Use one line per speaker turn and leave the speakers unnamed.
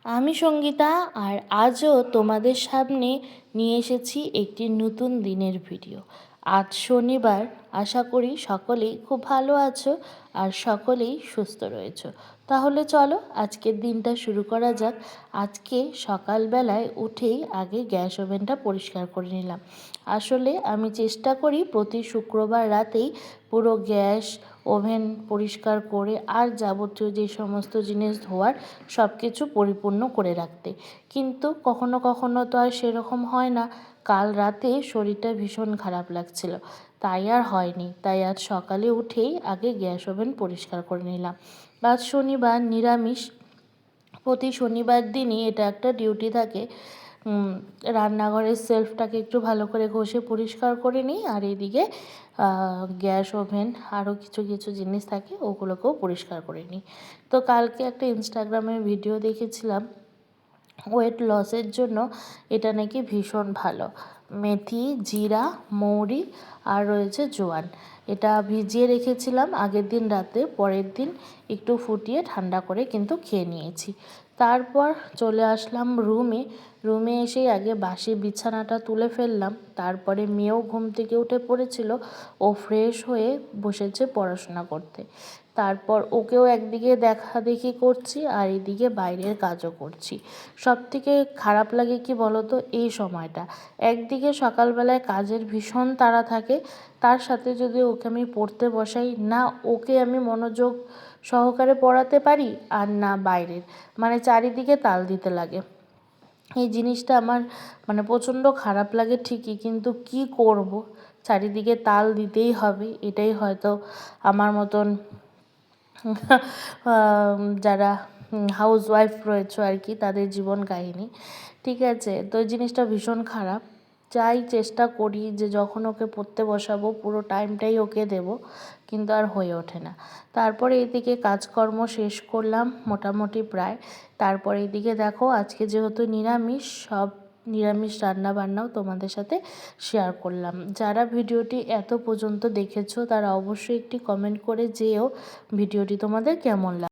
আমি সঙ্গীতা, আর আজও তোমাদের সামনে নিয়ে এসেছি একটি নতুন দিনের ভিডিও। আজ শনিবার, আশা করি সকলেই খুব ভালো আছো আর সকলেই সুস্থ রয়েছো। তাহলে চলো আজকের দিনটা শুরু করা যাক। আজকে সকালবেলায় উঠেই আগে গ্যাস ওভেনটা পরিষ্কার করে নিলাম। আসলে আমি চেষ্টা করি প্রতি শুক্রবার রাতেই পুরো গ্যাস ওভেন পরিষ্কার করে আর যাবতীয় যে সমস্ত জিনিস ধোয়ার সব কিছু পরিপূর্ণ করে রাখতে, কিন্তু কখনো কখনো তো আর সেরকম হয় না। কাল রাতে শরীরটা ভীষণ খারাপ লাগছিল, তাই আর হয়নি। তাই আজ সকালে উঠেই আগে গ্যাস ওভেন পরিষ্কার করে নিলাম। আজ শনিবার, নিরামিষ। প্রতি শনিবার দিনই এটা একটা ডিউটি থাকে। রান্নাঘরের সেলফটাকে একটু ভালো করে ঘষে পরিষ্কার করে নিই, আর এদিকে গ্যাস ওভেন আরও কিছু কিছু জিনিস থাকে ওগুলোকেও পরিষ্কার করে নিই। তো কালকে একটা ইনস্টাগ্রামে ভিডিও দেখেছিলাম, ওয়েট লসের জন্য এটা নাকি ভীষণ ভালো। মেথি, জিরা, মৌরি আর রয়েছে জোয়ান, এটা ভিজিয়ে রেখেছিলাম আগের দিন রাতে, পরের দিন একটু ফুটিয়ে ঠান্ডা করে কিন্তু খেয়ে নিয়েছি। তারপর চলে আসলাম রুমে এসেই আগে বাসি বিছানাটা তুলে ফেললাম। তারপরে মেয়েও ঘুম থেকে উঠে পড়েছিল, ও ফ্রেশ হয়ে বসেছে পড়াশোনা করতে। তারপর ওকেও একদিকে দেখাদেখি করছি আর এদিকে বাইরের কাজও করছি। সবথেকে খারাপ লাগে কি বলতো, এই সময়টা একদিকে সকালবেলায় কাজের ভীষণ তাড়া থাকে, তার সাথে যদি ওকে আমি পড়তে বসাই, না ওকে আমি মনোযোগ সহকারে পড়াতে পারি আর না বাইরের, মানে চারিদিকে তাল দিতে লাগে। এই জিনিসটা আমার মানে প্রচণ্ড খারাপ লাগে ঠিকই, কিন্তু কি করব, চারিদিকে তাল দিতেই হবে। এটাই হয়তো আমার মতন যারা হাউসওয়াইফ রয়েছে আর কি, তাদের জীবন কাহিনী। ঠিক আছে, তো এই জিনিসটা ভীষণ খারাপ। যাই চেষ্টা করি যে যখন ওকে পড়তে বসাবো পুরো টাইমটাই ওকে দেব, কিন্তু আর হয়ে ওঠে না। তারপরে এদিকে কাজকর্ম শেষ করলাম মোটামুটি প্রায়। তারপরে এদিকে দেখো, আজকে যেহেতু নিরামিষ, সব নিরামিষ রান্না বান্নাও তোমাদের সাথে শেয়ার করলাম। যারা ভিডিওটি এত পর্যন্ত দেখেছো তারা অবশ্যই একটি কমেন্ট করে যেও ভিডিওটি তোমাদের কেমন লাগে।